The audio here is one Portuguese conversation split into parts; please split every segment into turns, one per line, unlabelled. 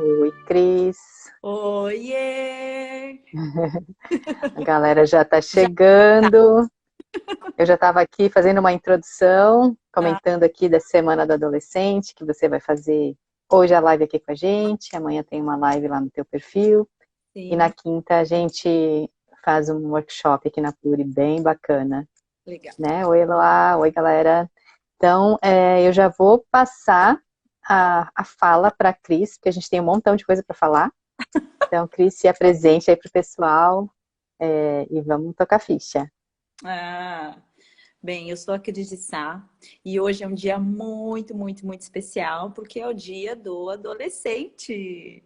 Oi, Cris.
Oiê!
A galera já está
Já tá.
chegando. Eu já estava aqui fazendo uma introdução,
Ah,
comentando aqui da Semana do Adolescente, que você vai fazer hoje a live aqui com a gente, amanhã tem uma live lá no teu perfil, e na
sim,
quinta a gente faz um workshop aqui na Pluri, bem bacana,
legal.
né? Oi, Eloá, oi, galera. Então, eu já vou passar a fala para a Cris, porque a gente tem um montão de coisa para falar. Então, Cris, se apresente aí para o pessoal, e vamos tocar ficha.
Ah, bem, eu sou a Cris de Sá e hoje é um dia muito especial porque é o dia do adolescente.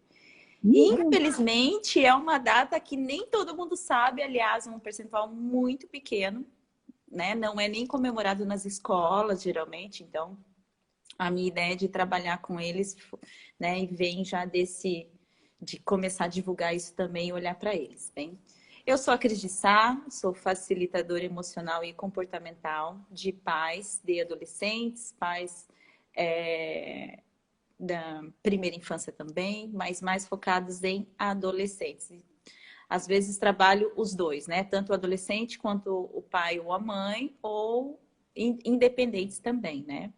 Infelizmente, é uma data que nem todo mundo sabe, aliás, um percentual muito pequeno, né? Não é nem comemorado nas escolas, geralmente, então a minha ideia de trabalhar com eles, né, e vem já de começar a divulgar isso também e olhar para eles, bem. Eu sou a Cris de Sá, sou facilitadora emocional e comportamental de pais de adolescentes, pais da primeira infância também, mas mais focados em adolescentes. Às vezes trabalho os dois, né? Tanto o adolescente quanto o pai ou a mãe, ou independentes também, né?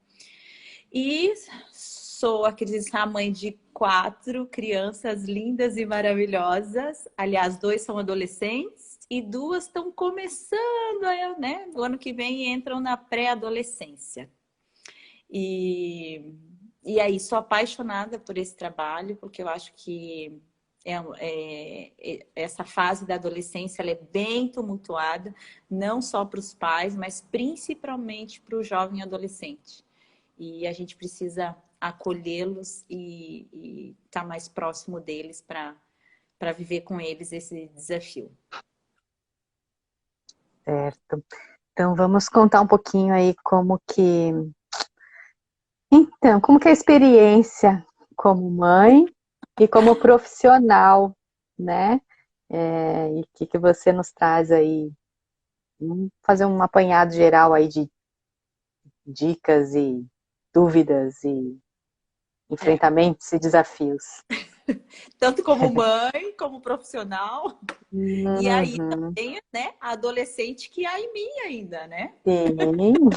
E sou a Cris, a mãe de 4 crianças lindas e maravilhosas. Aliás, 2 são adolescentes e 2 estão começando, né? No ano que vem entram na pré-adolescência. E, e aí, sou apaixonada por esse trabalho, porque eu acho que essa fase da adolescência ela é bem tumultuada, não só para os pais, mas principalmente para o jovem adolescente. E a gente precisa acolhê-los e estar mais próximo deles para viver com eles esse desafio.
Certo. Então, vamos contar um pouquinho aí como que é a experiência como mãe e como profissional, né? E o que você nos traz aí? Vamos fazer um apanhado geral aí de dicas e dúvidas e
É,
enfrentamentos e desafios.
tanto como mãe, como profissional, e aí
Uhum.
também, né, a adolescente que há em mim ainda, né?
Sim.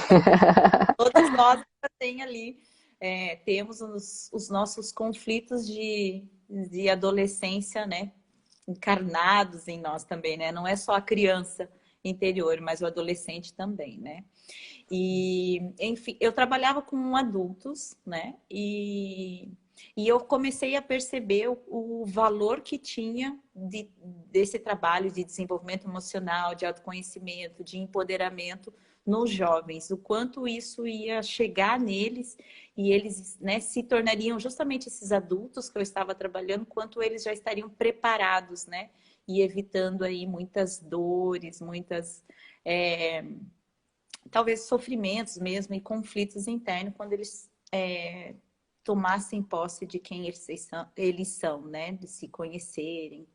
Todas nós tem ali, temos os nossos conflitos de adolescência, né? Encarnados em nós também, né? Não é só a criança interior, mas o adolescente também, né? E, enfim, eu trabalhava com adultos, né? E eu comecei a perceber o valor que tinha desse trabalho de desenvolvimento emocional, de autoconhecimento, de empoderamento nos jovens, o quanto isso ia chegar neles e eles, né, se tornariam justamente esses adultos que eu estava trabalhando, quanto eles já estariam preparados, né? E evitando aí muitas dores, muitas talvez sofrimentos mesmo e conflitos internos quando eles tomassem posse de quem eles são, né? De se conhecerem.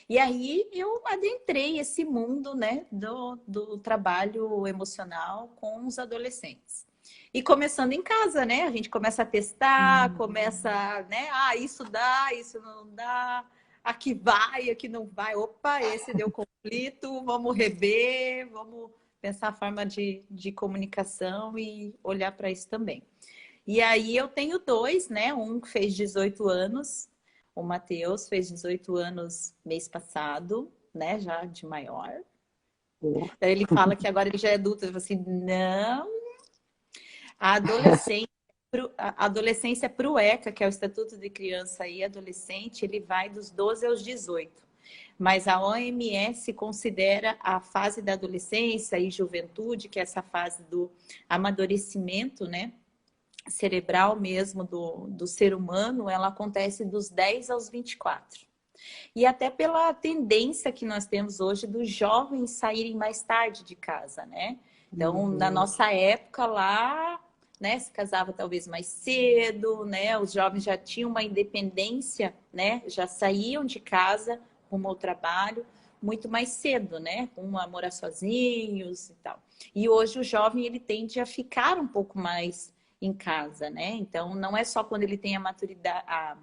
E aí eu adentrei esse mundo, né? Do trabalho emocional com os adolescentes. E começando em casa, né? A gente começa a testar, começa, né? Ah, isso dá, isso não dá. Aqui vai, aqui não vai. Opa, esse deu conflito, vamos rever, vamos pensar a forma de comunicação e olhar para isso também. E aí eu tenho 2, né? Um que fez 18 anos, o Matheus fez 18 anos mês passado, né? Já de maior. Daí ele fala que agora ele já é adulto. Eu falo assim, não, a adolescência, a adolescência para o ECA, que é o Estatuto de Criança e Adolescente, ele vai dos 12 aos 18. Mas a OMS considera a fase da adolescência e juventude, que é essa fase do amadurecimento, né? Cerebral mesmo do ser humano, ela acontece dos 10 aos 24. E até pela tendência que nós temos hoje dos jovens saírem mais tarde de casa, né? Então, na
Uhum.
nossa época lá, né, se casava talvez mais cedo, né? Os jovens já tinham uma independência, né? Já saíam de casa rumo ao trabalho muito mais cedo, né? Com a morar sozinhos e tal. E hoje o jovem ele tende a ficar um pouco mais em casa, né? Então não é só quando ele tem a maturidade,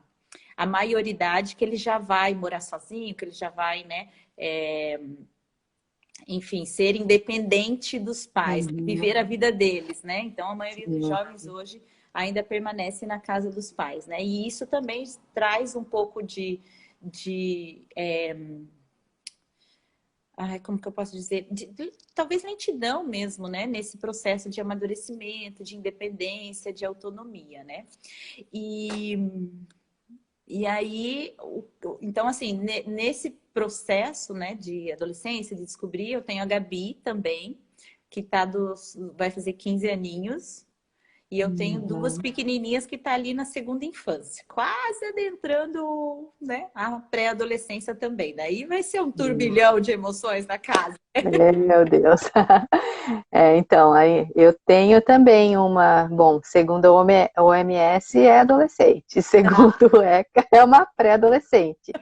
a maioridade que ele já vai morar sozinho, que ele já vai, né? Enfim, ser independente dos pais,
Uhum.
viver a vida deles, né? Então, a maioria dos
Sim.
jovens hoje ainda permanece na casa dos pais, né? E isso também traz um pouco como que eu posso dizer? Talvez lentidão mesmo, né? Nesse processo de amadurecimento, de independência, de autonomia, né? E e aí, então assim, nesse processo, né, de adolescência, de descobrir, eu tenho a Gabi também, que vai fazer 15 aninhos, e eu tenho duas
Uhum.
pequenininhas que tá ali na segunda infância, quase adentrando, né, a pré-adolescência também. Daí vai ser um turbilhão de emoções na casa.
Meu Deus. Então, aí eu tenho também uma, bom, segundo a OMS é adolescente, segundo o ECA é uma pré-adolescente.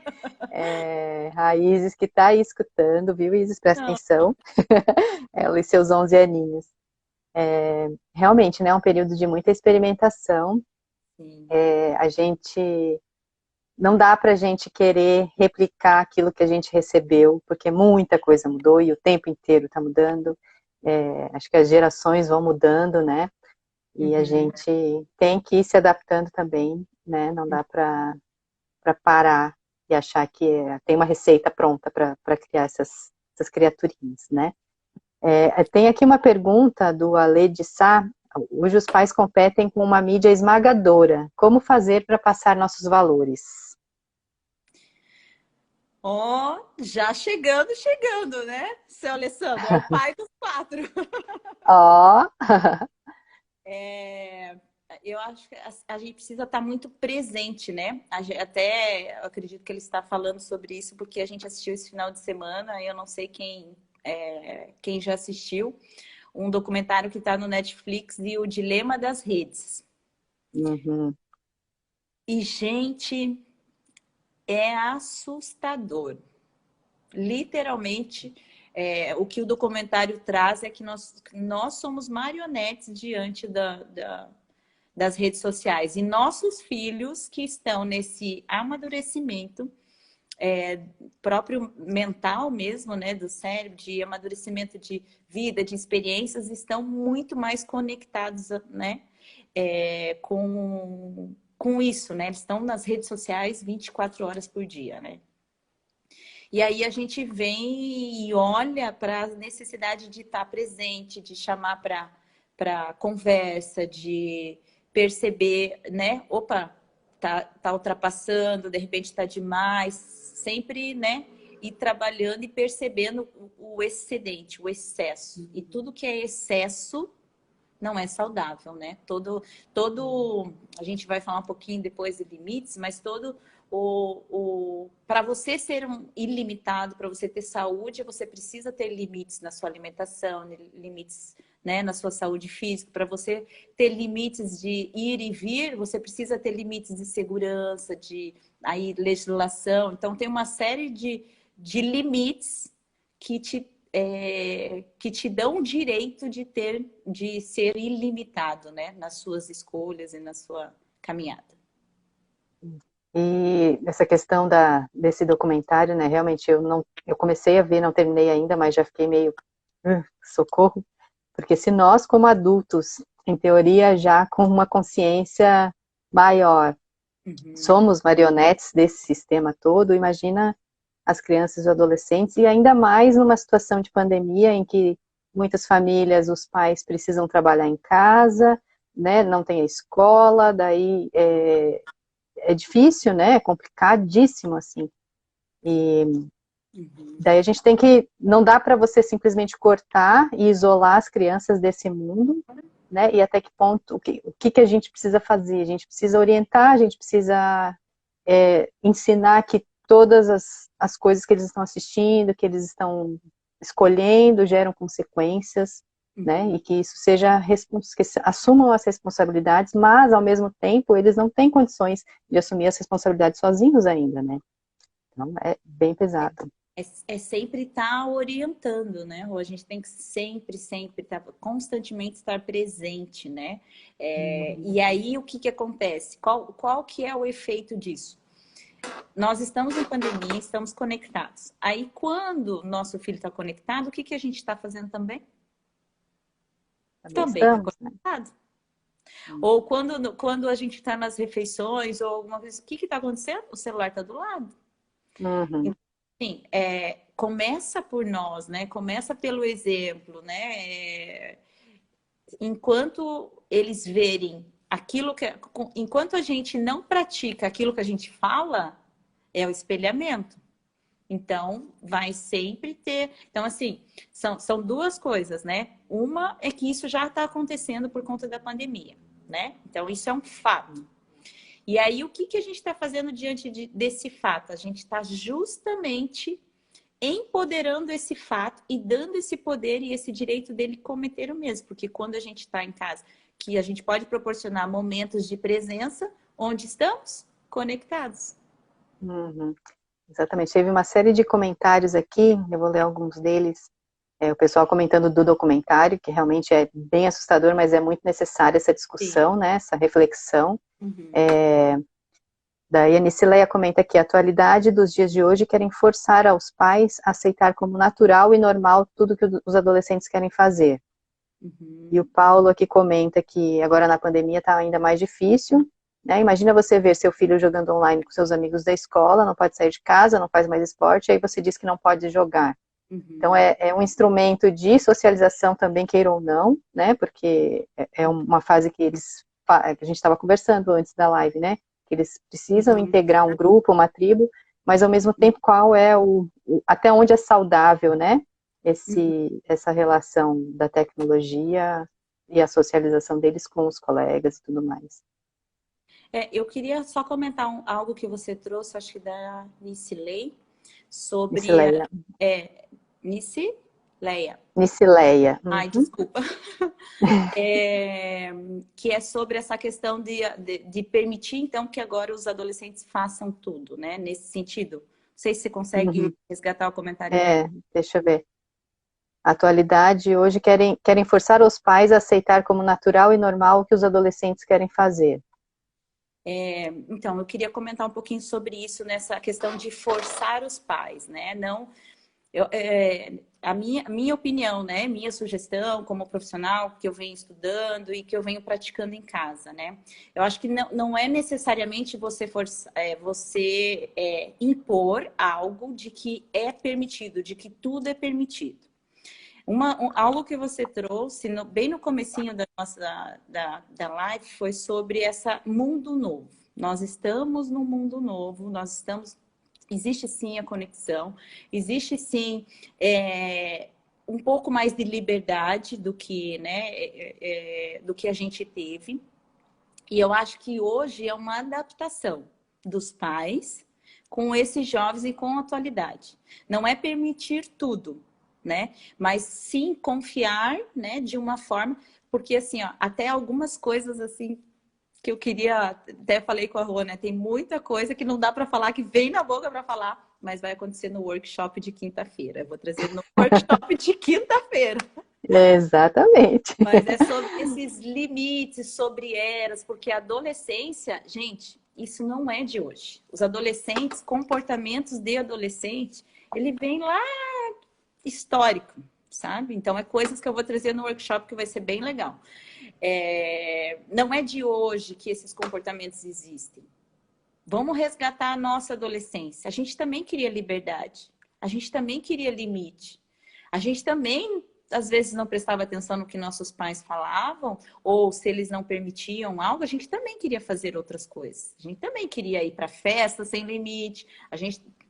A Isis que está aí escutando, viu, Isis? Presta
Não,
atenção. Ela e seus 11 aninhos. Realmente, né, é um período de muita experimentação.
sim.
A gente não dá para a gente querer replicar aquilo que a gente recebeu, porque muita coisa mudou e o tempo inteiro está mudando. Acho que as gerações vão mudando, né? E a
Uhum.
gente tem que ir se adaptando também, né? Não dá para parar e achar que tem uma receita pronta para criar essas criaturinhas, né? Tem aqui uma pergunta do Ale de Sá. Hoje os pais competem com uma mídia esmagadora. Como fazer para passar nossos valores?
Ó, já chegando, né? Seu Alessandro, é o pai dos quatro.
Ó,
É, eu acho que a gente precisa estar muito presente, né? Até eu acredito que ele está falando sobre isso porque a gente assistiu esse final de semana. Eu não sei quem já assistiu um documentário que está no Netflix de O Dilema das Redes.
uhum,
E, gente, é assustador. Literalmente, o que o documentário traz é que nós somos marionetes diante das redes sociais. E nossos filhos que estão nesse amadurecimento próprio mental mesmo, né, do cérebro, de amadurecimento de vida, de experiências, estão muito mais conectados, né, com isso, né? Eles estão nas redes sociais 24 horas por dia, né? E aí a gente vem e olha para a necessidade de estar presente, de chamar para conversa, de perceber, né? Opa, tá ultrapassando, de repente está demais, sempre, né? E trabalhando e percebendo o excedente, o excesso. E tudo que é excesso não é saudável, né? A gente vai falar um pouquinho depois de limites, mas todo para você ser ilimitado, para você ter saúde, você precisa ter limites na sua alimentação, limites, né, na sua saúde física. Para você ter limites de ir e vir, você precisa ter limites de segurança, de aí, legislação. Então, tem uma série de limites que te dão o direito de ser ilimitado, né, nas suas escolhas e na sua caminhada.
e essa questão desse documentário, né? Realmente eu comecei a ver, não terminei ainda, mas já fiquei meio socorro, porque se nós como adultos, em teoria já com uma consciência maior,
Uhum.
somos marionetes desse sistema todo, imagina as crianças e adolescentes, e ainda mais numa situação de pandemia em que muitas famílias, os pais precisam trabalhar em casa, né? Não tem a escola, daí é difícil, né? É complicadíssimo, assim. E
Uhum.
daí a gente tem que, não dá para você simplesmente cortar e isolar as crianças desse mundo, né? E até que ponto, o que a gente precisa fazer? A gente precisa orientar, a gente precisa ensinar que todas as coisas que eles estão assistindo, que eles estão escolhendo, geram consequências, né?
Uhum.
E que isso seja, que assumam as responsabilidades, mas ao mesmo tempo eles não têm condições de assumir as responsabilidades sozinhos ainda, né? Então é bem pesado.
É sempre estar orientando, né? Ou a gente tem que sempre estar, constantemente estar presente, né? E aí o que acontece? Qual que é o efeito disso? nós estamos em pandemia, estamos conectados. Aí, quando nosso filho está conectado, o que, que a gente está fazendo também?
Também
Também está
estamos, né?
conectado. Ou quando a gente está nas refeições ou alguma coisa, o que está acontecendo? O celular está do lado.
Uhum.
Então, assim, começa por nós, né? Começa pelo exemplo, né? Enquanto eles verem aquilo que... Enquanto a gente não pratica aquilo que a gente fala, é o espelhamento. Então, vai sempre ter... Então, assim, são duas coisas, né? Uma é que isso já está acontecendo por conta da pandemia, né? Então, isso é um fato. E aí, o que, que a gente está fazendo diante desse fato? A gente está justamente empoderando esse fato e dando esse poder e esse direito dele cometer o mesmo. Porque quando a gente está em casa, que a gente pode proporcionar momentos de presença, onde estamos? Conectados.
Uhum. Exatamente. Teve uma série de comentários aqui, eu vou ler alguns deles. O pessoal comentando do documentário, que realmente é bem assustador, mas é muito necessária essa discussão,
Sim.
né, essa reflexão.
Uhum.
Daí a Nicileia comenta que a atualidade dos dias de hoje querem forçar aos pais a aceitar como natural e normal tudo que os adolescentes querem fazer. E o
Uhum.
Paulo aqui comenta que agora na pandemia está ainda mais difícil, né? Imagina você ver seu filho jogando online com seus amigos da escola, não pode sair de casa, não faz mais esporte, aí você diz que não pode jogar. Então
Uhum.
é um instrumento de socialização também, queira ou não, né? Porque é uma fase que que a gente estava conversando antes da live, né? Que eles precisam
Uhum.
integrar um grupo, uma tribo, mas ao mesmo tempo qual é até onde é saudável, né? Essa relação da tecnologia e a socialização deles com os colegas e tudo mais.
Eu queria só comentar algo que você trouxe, acho que da Nicilei, sobre
Nicileia.
Nicileia.
Nicileia.
Ai,
Uhum.
desculpa. Que é sobre essa questão de permitir, então, que agora os adolescentes façam tudo, né? Nesse sentido. Não sei se você consegue
Uhum.
resgatar o comentário dela.
Deixa eu ver. Atualidade hoje querem forçar os pais a aceitar como natural e normal o que os adolescentes querem fazer.
Então, eu queria comentar um pouquinho sobre isso, nessa questão de forçar os pais, né? Não, a minha opinião, né? Minha sugestão como profissional que eu venho estudando e que eu venho praticando em casa, né? Eu acho que não é necessariamente você impor algo de que é permitido, de que tudo é permitido. Algo que você trouxe bem no comecinho da live foi sobre essa mundo novo. Nós estamos num mundo novo, existe sim a conexão, existe sim um pouco mais de liberdade do que, né, do que a gente teve. E eu acho que hoje é uma adaptação dos pais com esses jovens e com a atualidade. Não é permitir tudo, né? Mas sim confiar, né, de uma forma, porque assim, ó, até algumas coisas assim que eu queria, até falei com a Rô, né? Tem muita coisa que não dá para falar, que vem na boca para falar, mas vai acontecer no workshop de quinta-feira. Eu vou trazer no workshop de quinta-feira.
Exatamente.
Mas é sobre esses limites, sobre eras, porque a adolescência, gente, isso não é de hoje. Os adolescentes, comportamentos de adolescente, ele vem lá histórico, sabe? Então, é coisas que eu vou trazer no workshop que vai ser bem legal. Não é de hoje que esses comportamentos existem. Vamos resgatar a nossa adolescência. A gente também queria liberdade. A gente também queria limite. A gente também, às vezes, não prestava atenção no que nossos pais falavam, ou se eles não permitiam algo, a gente também queria fazer outras coisas. A gente também queria ir para festa sem limite.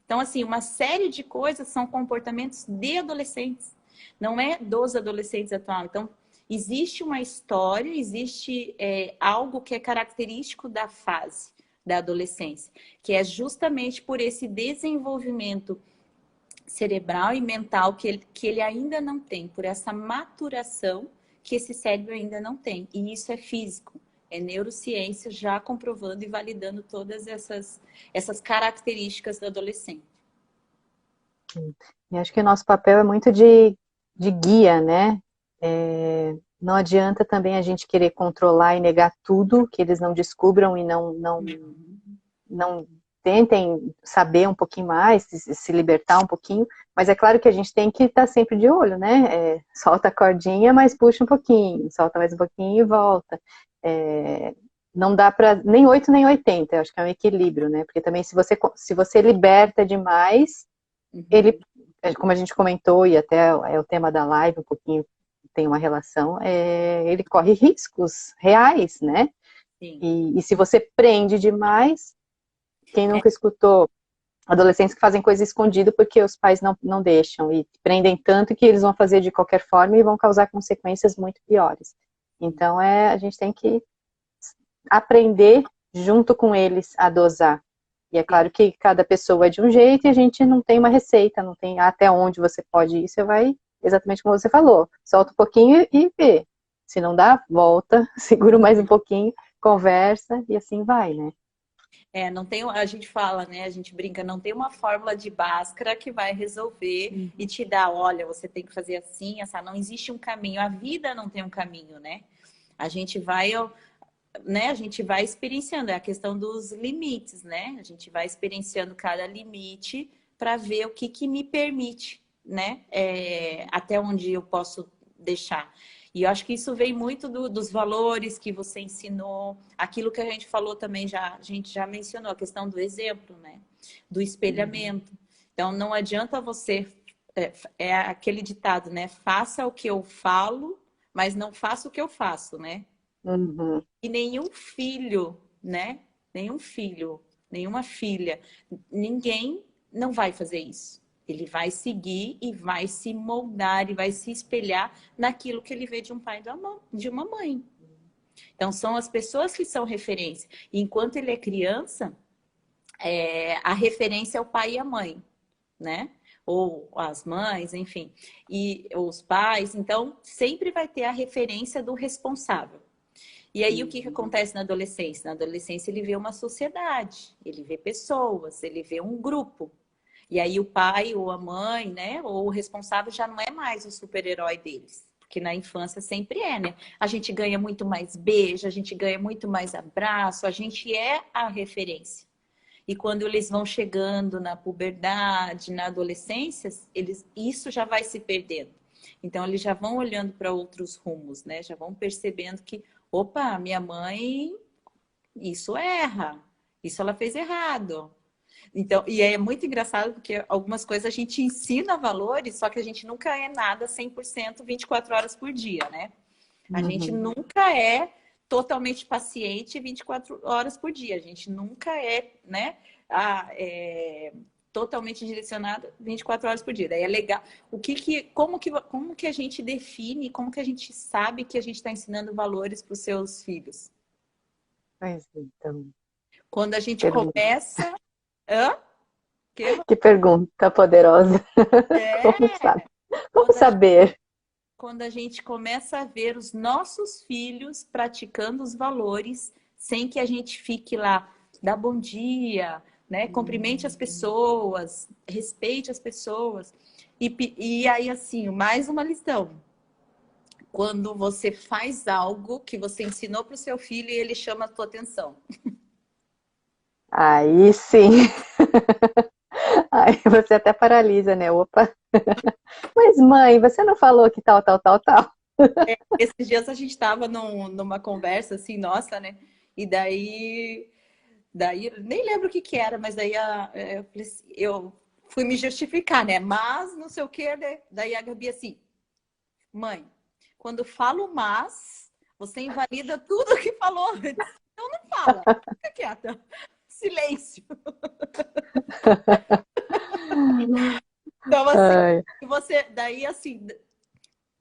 Então, assim, uma série de coisas são comportamentos de adolescentes. Não é dos adolescentes atuais. Então, existe uma história, existe algo que é característico da fase da adolescência, que é justamente por esse desenvolvimento cerebral e mental que ele ainda não tem, por essa maturação que esse cérebro ainda não tem. E isso é físico, é neurociência já comprovando e validando todas essas características do adolescente.
E acho que o nosso papel é muito de guia, né? Não adianta também a gente querer controlar e negar tudo que eles não descubram e não tentem saber um pouquinho mais, se libertar um pouquinho, mas é claro que a gente tem que estar sempre de olho, né? Solta a cordinha, mas puxa um pouquinho, solta mais um pouquinho e volta. Não dá para nem 8 nem 80, eu acho que é um equilíbrio, né? Porque também se você liberta demais, ele, como a gente comentou, e até é o tema da live, um pouquinho tem uma relação, ele corre riscos reais, né?
Sim.
E se você prende demais, quem nunca escutou adolescentes que fazem coisa escondida porque os pais não deixam, e prendem tanto que eles vão fazer de qualquer forma e vão causar consequências muito piores. Então, a gente tem que aprender junto com eles a dosar. E é claro que cada pessoa é de um jeito e a gente não tem uma receita, não tem até onde você pode ir, você vai exatamente como você falou, solta um pouquinho e vê. Se não dá, volta, segura mais um pouquinho, conversa e assim vai, né?
Não tem, a gente fala, né? A gente brinca, não tem uma fórmula de Bhaskara que vai resolver e te dar, olha, você tem que fazer assim, essa. Não existe um caminho, a vida não tem um caminho, né? A gente vai, né? A gente vai experienciando, é a questão dos limites, né? A gente vai experienciando cada limite para ver o que me permite, né? Até onde eu posso deixar. E eu acho que isso vem muito dos valores que você ensinou, aquilo que a gente falou também, a gente já mencionou, a questão do exemplo, né? Do espelhamento. Então, não adianta você... aquele ditado, né? Faça o que eu falo, mas não faça o que eu faço, né?
Uhum.
E nenhum filho, né? Nenhum filho, nenhuma filha, ninguém não vai fazer isso. Ele vai seguir e vai se moldar e vai se espelhar naquilo que ele vê de um pai e de uma mãe. Então, são as pessoas que são referência. E enquanto ele é criança, a referência é o pai e a mãe, né? Ou as mães, enfim. E os pais. Então, sempre vai ter a referência do responsável. E aí, o que acontece na adolescência? Na adolescência, ele vê uma sociedade, ele vê pessoas, ele vê um grupo. E aí, o pai ou a mãe, né, ou o responsável já não é mais o super-herói deles. Porque na infância sempre né? A gente ganha muito mais beijo, a gente ganha muito mais abraço, a gente é a referência. E quando eles vão chegando na puberdade, na adolescência, isso já vai se perdendo. Então, eles já vão olhando para outros rumos, né? Já vão percebendo que, opa, minha mãe, isso erra. Isso ela fez errado. Então, e é muito engraçado porque algumas coisas a gente ensina valores, só que a gente nunca é nada 100% 24 horas por dia, né? A gente nunca é totalmente paciente 24 horas por dia. A gente nunca é, né? Totalmente direcionada 24 horas por dia. Daí é legal. Como que a gente define, como que a gente sabe que a gente está ensinando valores para os seus filhos?
Pois então.
Quando a gente começa... Hã?
Que pergunta poderosa. Como sabe? Como saber?
Quando a gente começa a ver os nossos filhos praticando os valores sem que a gente fique lá, dá bom dia, né? Cumprimente as pessoas, respeite as pessoas. E aí, assim, mais uma lição. Quando você faz algo que você ensinou para o seu filho e ele chama a tua atenção.
Aí sim. Aí você até paralisa, né? Opa. Mas mãe, você não falou que tal, tal, tal, tal.
Esses dias a gente estava numa conversa assim, nossa, né? E daí nem lembro o que era, mas daí eu fui me justificar, né? Mas não sei o que, né? Daí a Gabi assim, mãe, quando falo mas, você invalida tudo que falou antes. Então não fala, fica quieta. Silêncio. Então, assim, daí assim,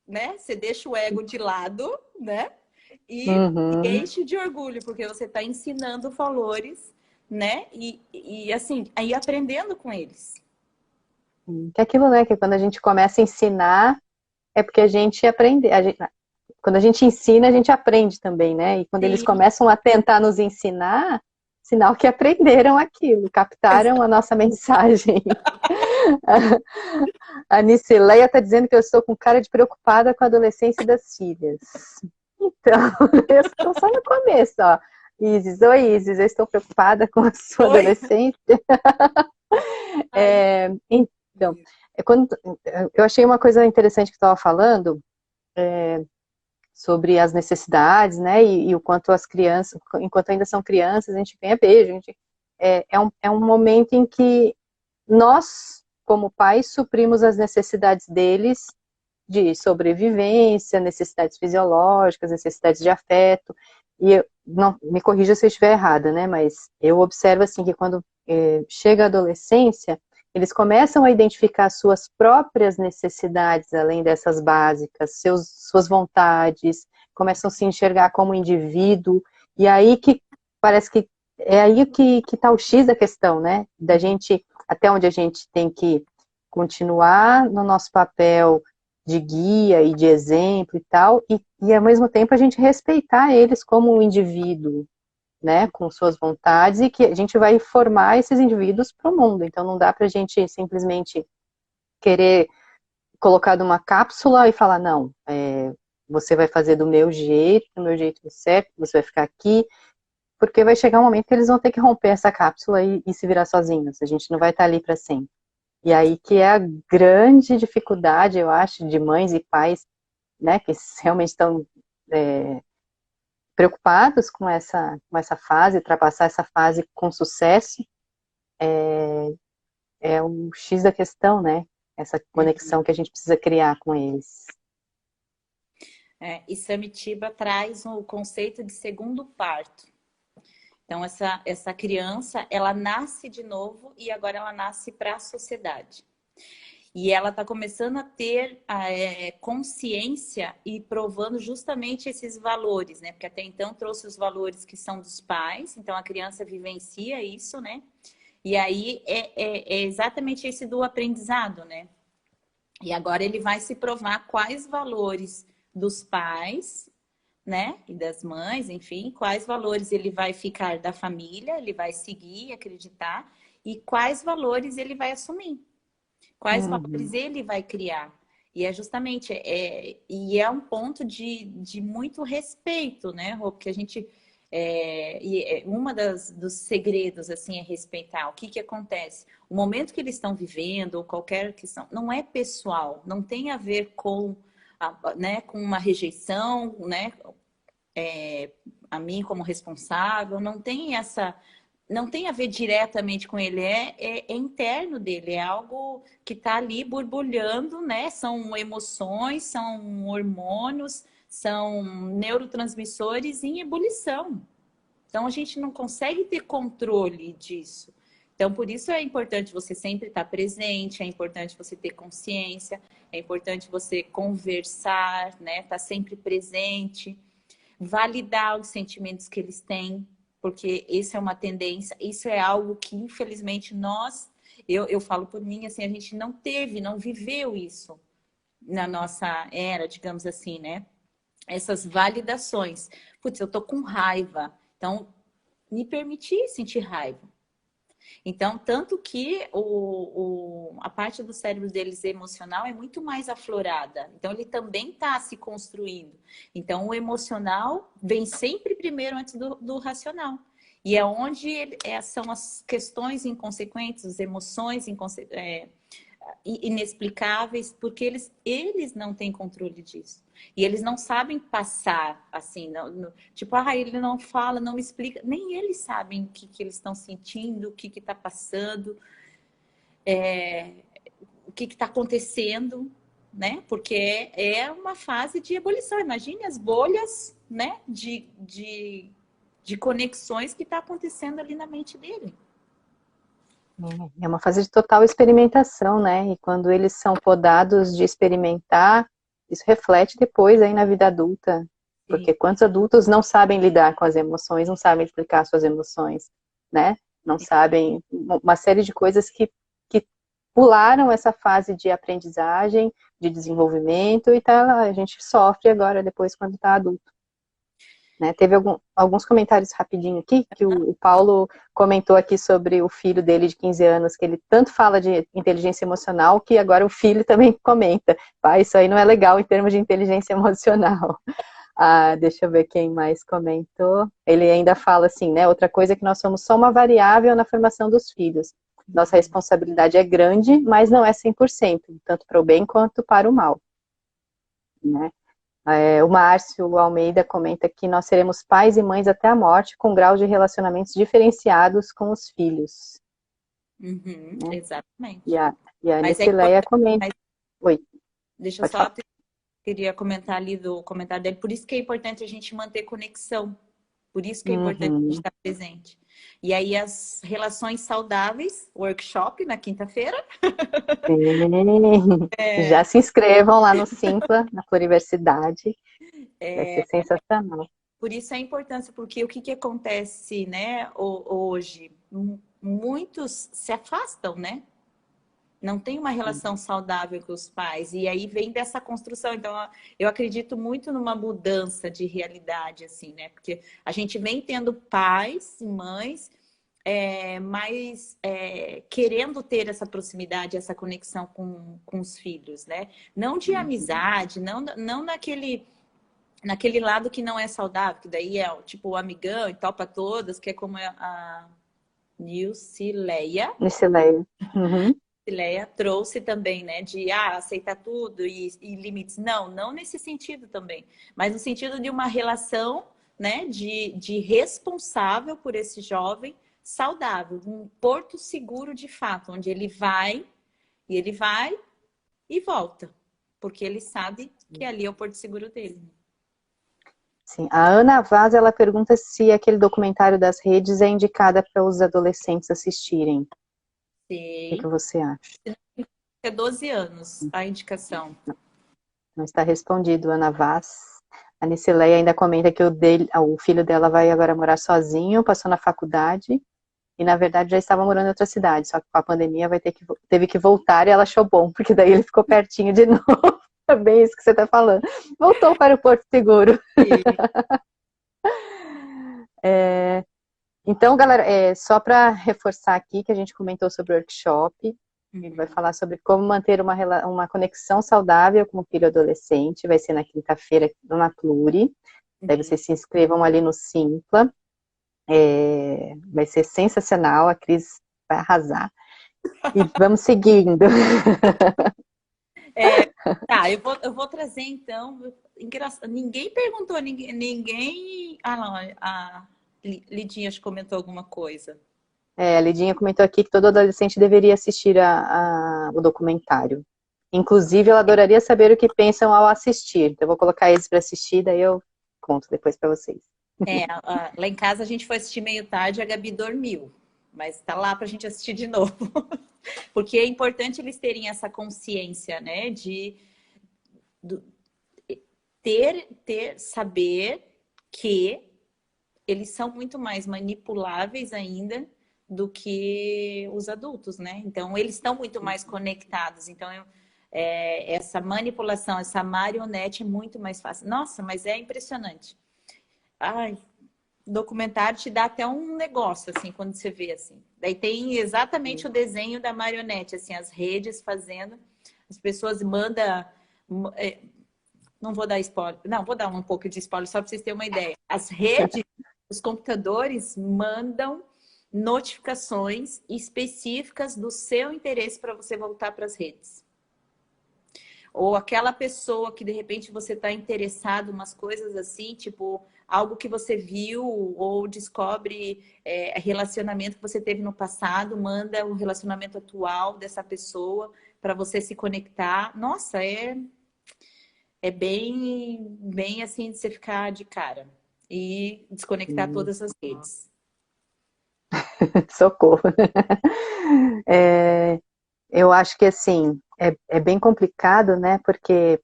né? Você deixa o ego de lado, né? E enche de orgulho, porque você está ensinando valores, né? E assim, aí aprendendo com eles.
Que é aquilo, né? Que quando a gente começa a ensinar, é porque a gente aprende. Quando a gente ensina, a gente aprende também, né? E quando eles
Sim.
começam a tentar nos ensinar, sinal que aprenderam aquilo, captaram a nossa mensagem. A Nicileia está dizendo que eu estou com cara de preocupada com a adolescência das filhas. Então, eu estou só no começo, ó. Isis, oi Isis, eu estou preocupada com a sua
Oi.
adolescência.
Ai,
Então, quando, eu achei uma coisa interessante que você estava falando sobre as necessidades, né, e o quanto as crianças, enquanto ainda são crianças, a gente ganha beijo, a gente, é um momento em que nós, como pais, suprimos as necessidades deles de sobrevivência, necessidades fisiológicas, necessidades de afeto, e eu, não, me corrija se eu estiver errada, né, mas eu observo assim que quando chega a adolescência, eles começam a identificar suas próprias necessidades, além dessas básicas, suas vontades, começam a se enxergar como indivíduo, e aí que parece que é aí que tá o X da questão, né, da gente, até onde a gente tem que continuar no nosso papel de guia e de exemplo e tal, e ao mesmo tempo a gente respeitar eles como um indivíduo, né, com suas vontades, e que a gente vai formar esses indivíduos para o mundo. Então não dá para a gente simplesmente querer colocar numa cápsula e falar, não, você vai fazer do meu jeito certo, você vai ficar aqui, porque vai chegar um momento que eles vão ter que romper essa cápsula e se virar sozinhos, a gente não vai estar ali para sempre. E aí que é a grande dificuldade, eu acho, de mães e pais, né, que realmente estão preocupados com essa fase, ultrapassar essa fase com sucesso, é o X da questão, né? Essa conexão que a gente precisa criar com eles.
e Samitiba traz o conceito de segundo parto. Então, essa criança, ela nasce de novo e agora ela nasce para a sociedade. E ela está começando a ter consciência e provando justamente esses valores, né? Porque até então trouxe os valores que são dos pais, então a criança vivencia isso, né? E aí é exatamente esse do aprendizado, né? E agora ele vai se provar quais valores dos pais, né? E das mães, enfim, quais valores ele vai ficar da família, ele vai seguir, acreditar, e quais valores ele vai assumir. Quais valores ele vai criar. E é justamente, e é um ponto de muito respeito, né, Rô? Porque a gente, uma dos segredos, assim, é respeitar. O que acontece? O momento que eles estão vivendo, ou qualquer questão, não é pessoal, não tem a ver com, né, com uma rejeição, né, a mim como responsável, não tem essa... Não tem a ver diretamente com ele, é interno dele, é algo que está ali borbulhando, né? São emoções, são hormônios, são neurotransmissores em ebulição. Então, a gente não consegue ter controle disso. Então, por isso é importante você sempre estar presente, é importante você ter consciência, é importante você conversar, né? Estar sempre presente, validar os sentimentos que eles têm, porque isso é uma tendência, isso é algo que, infelizmente, eu falo por mim, assim, a gente não teve, não viveu isso na nossa era, digamos assim, né? Essas validações. Putz, eu tô com raiva, então me permitir sentir raiva. Então, tanto que a parte do cérebro deles emocional é muito mais aflorada. Então, ele também está se construindo. Então, o emocional vem sempre primeiro antes do racional. E é onde são as questões inconsequentes, as emoções inexplicáveis, porque eles não têm controle disso. E eles não sabem passar assim, tipo, ele não fala, não me explica. Nem eles sabem o que eles estão sentindo, o que está passando, o que está acontecendo, né? Porque é uma fase de ebulição. Imagine as bolhas, né? De conexões que está acontecendo ali na mente dele.
É uma fase de total experimentação, né? E quando eles são podados de experimentar, isso reflete depois aí na vida adulta. Porque quantos adultos não sabem lidar com as emoções, não sabem explicar suas emoções, né? Não sabem uma série de coisas que pularam essa fase de aprendizagem, de desenvolvimento, e a gente sofre agora depois quando está adulto. Né? Teve alguns comentários rapidinho aqui, que o Paulo comentou aqui sobre o filho dele de 15 anos, que ele tanto fala de inteligência emocional, que agora o filho também comenta, pai, isso aí não é legal em termos de inteligência emocional. Ah, deixa eu ver quem mais comentou. Ele ainda fala assim, né? Outra coisa é que nós somos só uma variável na formação dos filhos. Nossa responsabilidade é grande, mas não é 100%, tanto para o bem quanto para o mal, né? O Márcio Almeida comenta que nós seremos pais e mães até a morte, com graus de relacionamentos diferenciados com os filhos.
Uhum,
Né?
exatamente.
E a
Mas é
Nicileia
importante,
comenta...
mas
Oi,
deixa eu
pode
só,
falar.
queria comentar ali do comentário dele, por isso que é importante a gente manter conexão, por isso que é importante a gente
Uhum.
estar presente. E aí as relações saudáveis, workshop na quinta-feira.
Sim. Já se inscrevam lá no Simpla, na Pluriversidade. Vai ser sensacional.
Por isso a importância, porque o que, que acontece, né, hoje? Muitos se afastam, né? Não tem uma relação saudável com os pais. E aí vem dessa construção. Então, eu acredito muito numa mudança de realidade, assim, né? Porque a gente vem tendo pais e mães mais querendo ter essa proximidade, essa conexão com os filhos, né? Não de amizade, não naquele lado que não é saudável, que daí é tipo o amigão e tal para todas, que é como a Nilcileia.
Nicileia. Uhum.
Leia trouxe também, né, de aceitar tudo e limites. Não nesse sentido também, mas no sentido de uma relação, né, de responsável por esse jovem saudável, um porto seguro de fato, onde ele vai e volta, porque ele sabe que ali é o porto seguro dele.
Sim. A Ana Vaz, ela pergunta se aquele documentário das redes é indicada para os adolescentes assistirem. O que
Sei.
você acha?
É 12 anos a indicação.
Não está respondido, Ana Vaz. A Nicileia ainda comenta que o filho dela vai agora morar sozinho, passou na faculdade e, na verdade, já estava morando em outra cidade, só que com a pandemia teve que voltar e ela achou bom, porque daí ele ficou pertinho de novo. É bem isso que você está falando. Voltou para o Porto Seguro.
Sim.
Então, galera, só para reforçar aqui que a gente comentou sobre o workshop, ele vai
Uhum.
falar sobre como manter uma conexão saudável com o filho adolescente, vai ser na quinta-feira na Pluri, daí
Uhum.
vocês se inscrevam ali no Simpla, vai ser sensacional, a Cris vai arrasar, e vamos seguindo.
Tá, eu vou trazer então. Ninguém perguntou, ninguém. Ah, não, a Lidinha acho que comentou alguma coisa.
A Lidinha comentou aqui que todo adolescente deveria assistir o documentário. Inclusive, ela adoraria saber o que pensam ao assistir. Então, eu vou colocar eles para assistir, daí eu conto depois para vocês.
Lá em casa a gente foi assistir meio tarde, a Gabi dormiu. Mas tá lá pra gente assistir de novo. Porque é importante eles terem essa consciência, né? Do- saber que eles são muito mais manipuláveis ainda do que os adultos, né? Então, eles estão muito mais conectados. Então, essa manipulação, essa marionete é muito mais fácil. Nossa, mas é impressionante. Ai, o documentário te dá até um negócio, assim, quando você vê, assim. Daí tem exatamente o desenho da marionete, assim, as redes fazendo. As pessoas mandam... Não vou dar spoiler. Não, vou dar um pouco de spoiler só para vocês terem uma ideia. As redes, os computadores mandam notificações específicas do seu interesse para você voltar para as redes. Ou aquela pessoa que de repente você está interessado, umas coisas assim, tipo algo que você viu ou descobre relacionamento que você teve no passado, manda o relacionamento atual dessa pessoa para você se conectar. Nossa, é bem assim de você ficar de cara e desconectar todas as redes.
Socorro. Eu acho que, assim, é bem complicado, né? Porque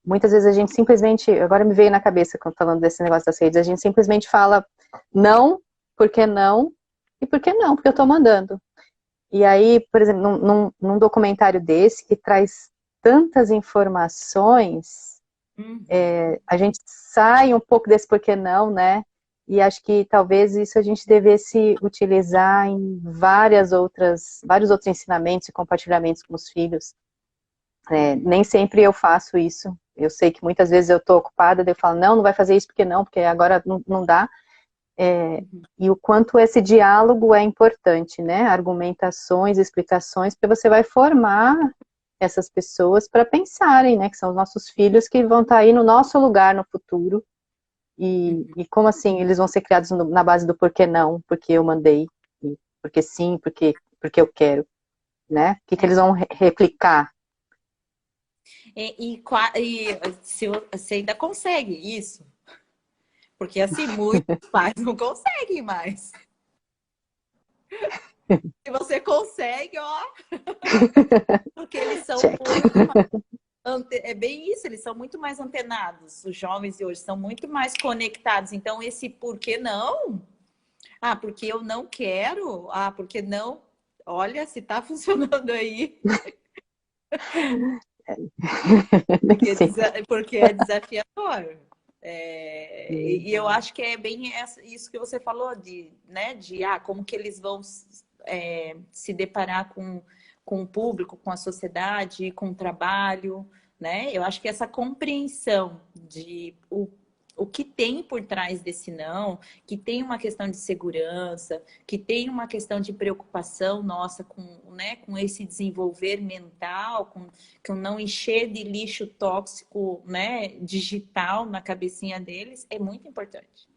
muitas vezes a gente simplesmente... Agora me veio na cabeça, quando falando desse negócio das redes, a gente simplesmente fala não, porque não, e por que não? Porque eu tô mandando. E aí, por exemplo, num documentário desse, que traz tantas informações, a gente sai um pouco desse porquê não, né? E acho que talvez isso a gente devesse utilizar em vários outros ensinamentos e compartilhamentos com os filhos. Nem sempre eu faço isso, eu sei que muitas vezes eu estou ocupada, daí eu falo, não vai fazer isso porque não, porque agora não dá. E o quanto esse diálogo é importante, né? Argumentações, explicações, porque você vai formar essas pessoas para pensarem, né? Que são os nossos filhos que vão estar aí no nosso lugar no futuro. E como assim eles vão ser criados na base do porquê não, porque eu mandei, porque sim, porque eu quero, né? O que eles vão replicar?
E se você ainda consegue isso? Porque assim, muitos pais não conseguem mais. Se você consegue, ó. Porque eles são
Check.
muito mais. É bem isso, eles são muito mais antenados. Os jovens de hoje são muito mais conectados. Então, esse por que não? Ah, porque eu não quero? Ah, porque não? Olha, se tá funcionando aí.
Sim.
Porque é desafiador. E eu acho que é bem isso que você falou né, como que eles vão se deparar com o público, com a sociedade, com o trabalho, né? Eu acho que essa compreensão de o que tem por trás desse não, que tem uma questão de segurança, que tem uma questão de preocupação nossa né, com esse desenvolver mental, com não encher de lixo tóxico, né, digital na cabecinha deles, é muito importante.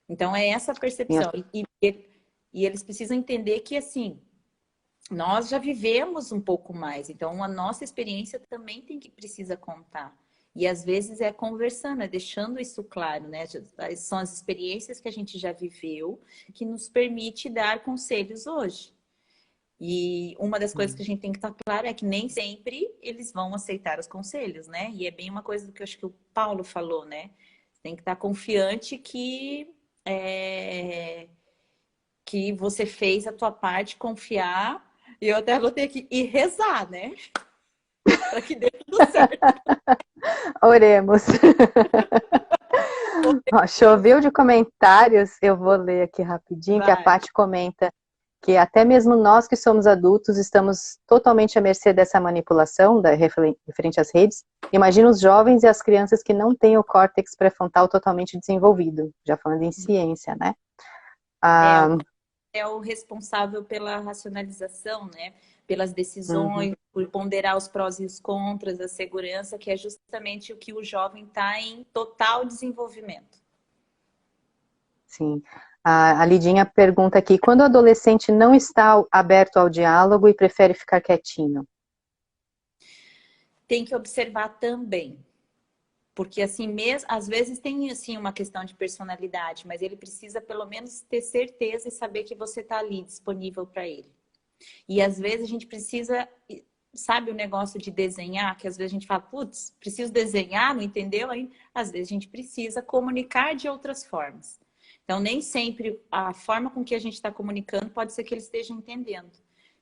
Então, é essa percepção. E eles precisam entender que, assim, nós já vivemos um pouco mais, então a nossa experiência também precisa contar. E às vezes é conversando, é deixando isso claro, né? São as experiências que a gente já viveu que nos permite dar conselhos hoje. E uma das coisas que a gente tem que estar claro é que nem sempre eles vão aceitar os conselhos, né? E é bem uma coisa que eu acho que o Paulo falou, né? Você tem que estar confiante que você fez a tua parte, confiar. E eu até vou ter que ir rezar, né? Para que dê tudo certo.
Oremos. Ó, choveu de comentários, eu vou ler aqui rapidinho, que a Paty comenta que até mesmo nós que somos adultos estamos totalmente à mercê dessa manipulação referente às redes. Imagina os jovens e as crianças que não têm o córtex pré-frontal totalmente desenvolvido, já falando em ciência, né?
É o responsável pela racionalização, né? Pelas decisões, por ponderar os prós e os contras, a segurança, que é justamente o que o jovem está em total desenvolvimento.
Sim. A Lidinha pergunta aqui, quando o adolescente não está aberto ao diálogo e prefere ficar quietinho?
Tem que observar também. Porque assim, mesmo, às vezes tem assim uma questão de personalidade, mas ele precisa pelo menos ter certeza e saber que você está ali disponível para ele. E às vezes a gente precisa, sabe o negócio de desenhar, que às vezes a gente fala, putz, preciso desenhar, não entendeu? Aí, às vezes a gente precisa comunicar de outras formas. Então, nem sempre a forma com que a gente está comunicando pode ser que ele esteja entendendo.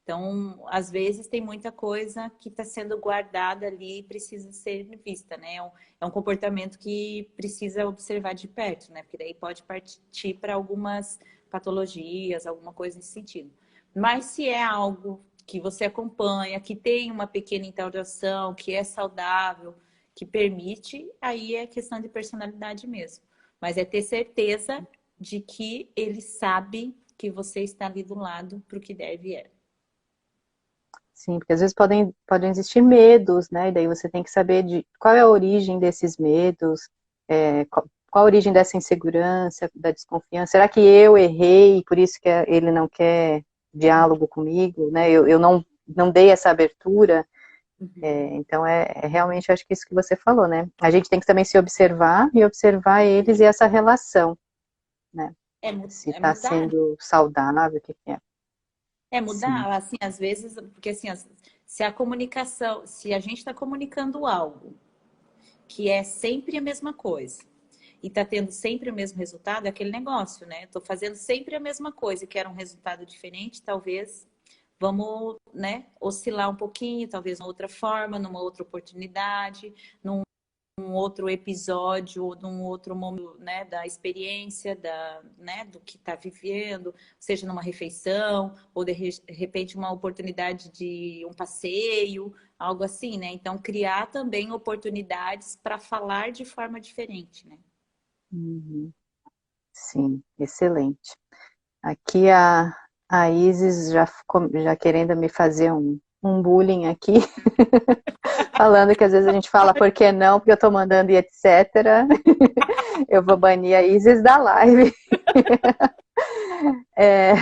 Então, às vezes tem muita coisa que está sendo guardada ali e precisa ser vista, né? É um comportamento que precisa observar de perto, né? Porque daí pode partir para algumas patologias, alguma coisa nesse sentido. Mas se é algo que você acompanha, que tem uma pequena interação, que é saudável, que permite, aí é questão de personalidade mesmo. Mas é ter certeza de que ele sabe que você está ali do lado para o que deve é.
Sim, porque às vezes podem existir medos, né? E daí você tem que saber de qual é a origem desses medos, qual a origem dessa insegurança, da desconfiança. Será que eu errei, por isso que ele não quer diálogo comigo, né? Eu não dei essa abertura. Então, realmente, acho que isso que você falou, né? A gente tem que também se observar e observar eles e essa relação, né? Se está sendo saudável, o que é.
Mudar,
Sim.
assim, às vezes, porque assim, se a comunicação, se a gente está comunicando algo que é sempre a mesma coisa e está tendo sempre o mesmo resultado, é aquele negócio, né? Estou fazendo sempre a mesma coisa e quero um resultado diferente, talvez vamos, né, oscilar um pouquinho, talvez uma outra forma, numa outra oportunidade, num outro episódio ou num outro momento, né, da experiência, né, do que está vivendo, seja numa refeição ou de repente uma oportunidade de um passeio, algo assim, né? Então, criar também oportunidades para falar de forma diferente, né?
Uhum. Sim, excelente. Aqui a Isis já querendo me fazer um bullying aqui, falando que às vezes a gente fala por que não, porque eu tô mandando e etc. Eu vou banir a Isis da live. É,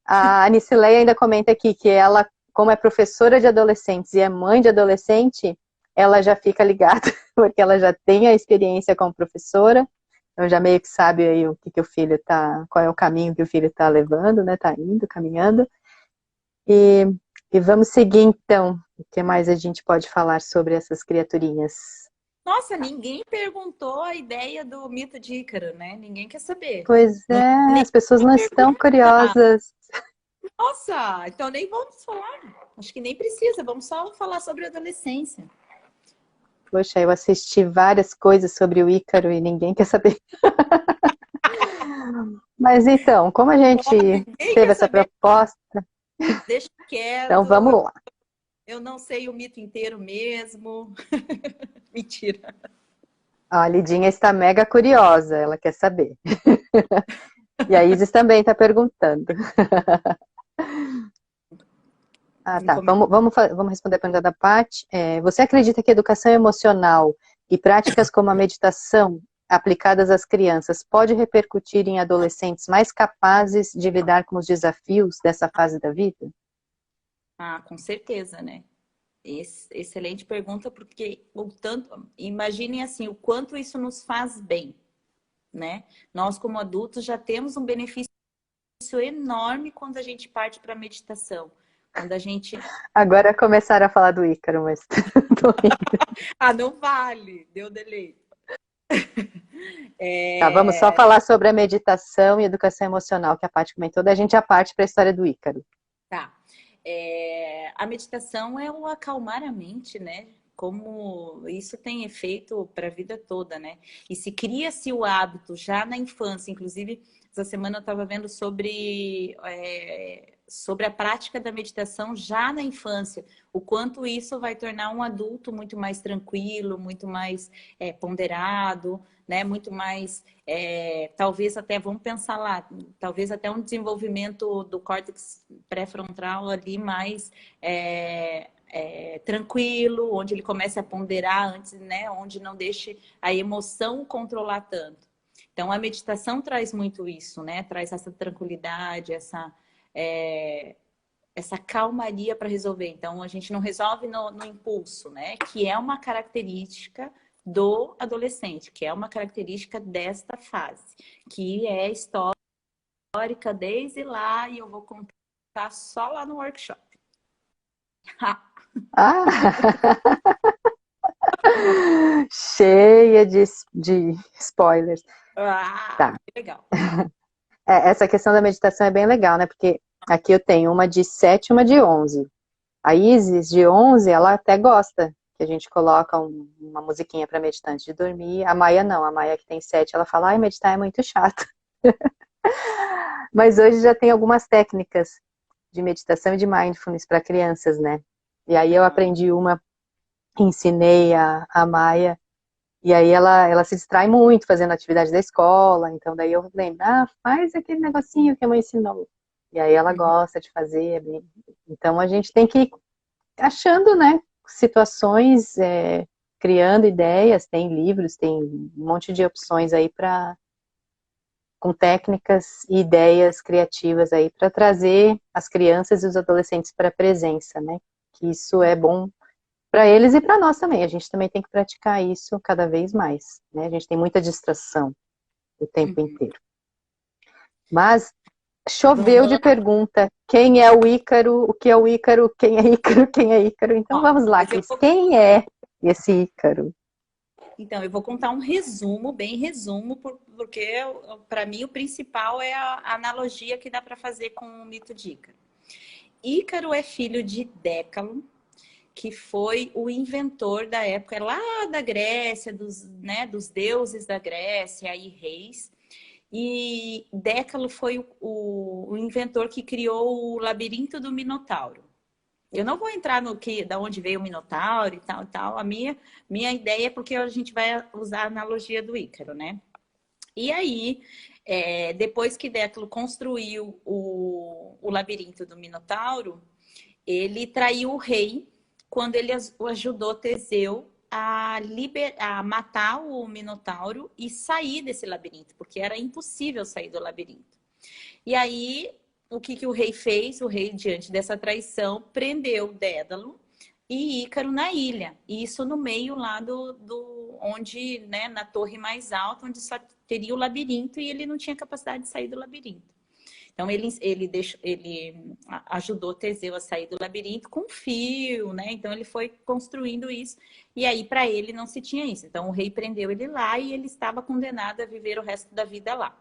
a Anicileia ainda comenta aqui que ela, como é professora de adolescentes e é mãe de adolescente, ela já fica ligada, porque ela já tem a experiência como professora, então já meio que sabe aí o que o filho tá, qual é o caminho que o filho tá levando, né? Tá indo, caminhando. E, e vamos seguir então. O que mais a gente pode falar sobre essas criaturinhas?
Nossa, ninguém perguntou a ideia do mito de Ícaro, né? Ninguém quer saber.
Pois
Não,
é,
nem
as pessoas não estão
perguntar.
curiosas.
Nossa, então nem vamos falar. Acho que nem precisa, vamos só falar sobre a adolescência.
Poxa, eu assisti várias coisas sobre o Ícaro e ninguém quer saber. Mas então, como a gente
Ninguém
teve
quer
essa
saber,
proposta,
deixa
então
quieto.
vamos lá.
Eu não sei o mito inteiro mesmo. Mentira.
A Lidinha está mega curiosa, ela quer saber. E a Isis também está perguntando. Ah, tá. Vamos responder a pergunta da Paty. Você acredita que educação emocional e práticas como a meditação aplicadas às crianças pode repercutir em adolescentes mais capazes de lidar com os desafios dessa fase da vida?
Ah, com certeza, né? Excelente pergunta, porque o tanto, imaginem assim, o quanto isso nos faz bem, né? Nós, como adultos, já temos um benefício enorme quando a gente parte para a meditação. Quando a gente.
Agora começaram a falar do Ícaro, mas tô rindo.
Ah, não vale, deu delay.
Tá, vamos só
É,
falar sobre a meditação e educação emocional que a Paty comentou, daí a gente já parte para a história do Ícaro.
tá. A meditação é o acalmar a mente, né? Como isso tem efeito para a vida toda, né? E se cria-se o hábito já na infância, inclusive essa semana eu estava vendo sobre a prática da meditação já na infância, o quanto isso vai tornar um adulto muito mais tranquilo, muito mais ponderado, né? Muito mais, talvez até, vamos pensar lá, talvez até um desenvolvimento do córtex pré-frontal ali mais tranquilo, onde ele comece a ponderar antes, né? Onde não deixe a emoção controlar tanto. Então, a meditação traz muito isso, né? Traz essa tranquilidade, essa calmaria para resolver. Então, a gente não resolve no impulso, né? Que é uma característica do adolescente, que é uma característica desta fase, que é histórica desde lá, e eu vou contar só lá no workshop.
Ah! Cheia de spoilers.
Ah,
Tá.
que legal.
Essa questão da meditação é bem legal, né? Porque aqui eu tenho uma de 7 e uma de 11. A Isis, de 11, ela até gosta que a gente coloca uma musiquinha para meditar antes de dormir. A Maia não, a Maia que tem 7, ela fala, ai, meditar é muito chato. Mas hoje já tem algumas técnicas de meditação e de mindfulness para crianças, né? E aí eu aprendi uma, ensinei a Maia, e aí ela se distrai muito fazendo atividade da escola, então daí eu lembro, faz aquele negocinho que a mãe ensinou. E aí ela gosta de fazer, então a gente tem que ir achando, né, situações, criando ideias, tem livros, tem um monte de opções aí para com técnicas e ideias criativas aí para trazer as crianças e os adolescentes para a presença, né? Que isso é bom para eles e para nós também. A gente também tem que praticar isso cada vez mais, né? A gente tem muita distração o tempo inteiro. Mas choveu de
Vamos.
pergunta. Quem é o Ícaro? O que é o Ícaro? Quem é Ícaro? Quem é Ícaro? Então
Ó,
vamos lá,
mas eu
Cris.
vou...
Quem é esse Ícaro?
Então, eu vou contar um resumo, bem resumo, porque para mim o principal é a analogia que dá para fazer com o mito de Ícaro. Ícaro é filho de Décalo, que foi o inventor da época lá da Grécia, dos deuses da Grécia e reis. E Décalo foi o inventor que criou o labirinto do Minotauro. Eu não vou entrar no que, da onde veio o Minotauro e tal, tal. A minha ideia é porque a gente vai usar a analogia do Ícaro, né? E aí, depois que Décalo construiu o labirinto do Minotauro, ele traiu o rei quando ele ajudou Teseu a matar o Minotauro e sair desse labirinto, porque era impossível sair do labirinto. E aí, o que o rei fez? O rei, diante dessa traição, prendeu Dédalo e Ícaro na ilha. E isso no meio lá onde, né, na torre mais alta, onde só teria o labirinto e ele não tinha capacidade de sair do labirinto. Então, ele ajudou Teseu a sair do labirinto com fio, né? Então, ele foi construindo isso. E aí, para ele, não se tinha isso. Então, o rei prendeu ele lá e ele estava condenado a viver o resto da vida lá.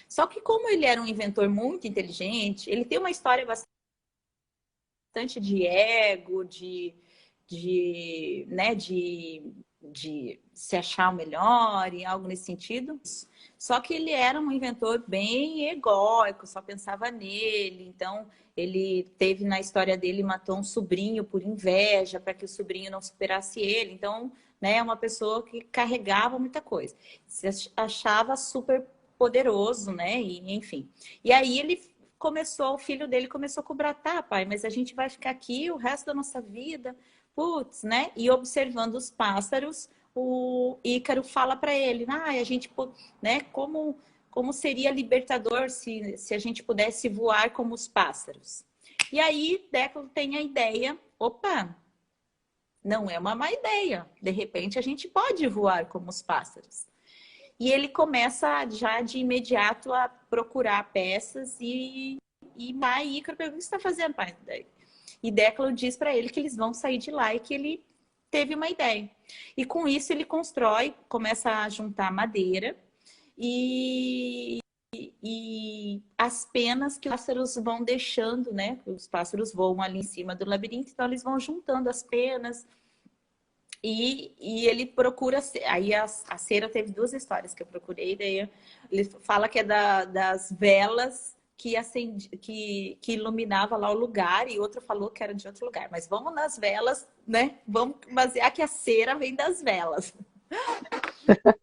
Só que, como ele era um inventor muito inteligente, ele tem uma história bastante de ego, né, de se achar o melhor e algo nesse sentido. Só que ele era um inventor bem egóico, só pensava nele. Então, ele teve na história dele, matou um sobrinho por inveja, para que o sobrinho não superasse ele. Então, né, uma pessoa que carregava muita coisa. Se achava super poderoso, né? E, enfim. E aí o filho dele começou a cobrar, tá, pai, mas a gente vai ficar aqui o resto da nossa vida, putz, né? E observando os pássaros, o Ícaro fala para ele, a gente, né? Como seria libertador se a gente pudesse voar como os pássaros? E aí, Décalo tem a ideia, opa, não é uma má ideia. De repente, a gente pode voar como os pássaros. E ele começa já de imediato a procurar peças e Ícaro pergunta, o que você está fazendo, pai? E Décalo diz para ele que eles vão sair de lá e que ele teve uma ideia. E com isso ele começa a juntar madeira e as penas que os pássaros vão deixando, né? Os pássaros voam ali em cima do labirinto, então eles vão juntando as penas. E ele procura... Aí a cera teve duas histórias que eu procurei. Daí ele fala que é das velas que iluminava lá o lugar. E outro falou que era de outro lugar. Mas vamos nas velas, né? Vamos basear que a cera vem das velas.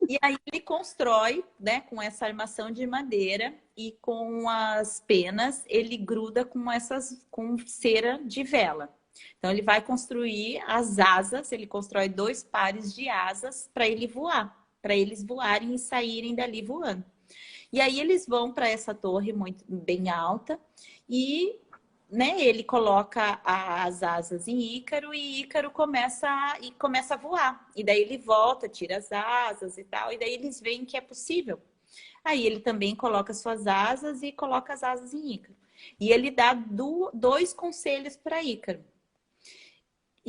E aí ele constrói, né? Com essa armação de madeira e com as penas, ele gruda com cera de vela. Então, ele vai construir as asas, ele constrói 2 pares de asas para ele voar, para eles voarem e saírem dali voando. E aí, eles vão para essa torre bem alta e, né, ele coloca as asas em Ícaro e Ícaro começa a voar. E daí ele volta, tira as asas e tal, e daí eles veem que é possível. Aí ele também coloca suas asas e coloca as asas em Ícaro. E ele dá 2 conselhos para Ícaro.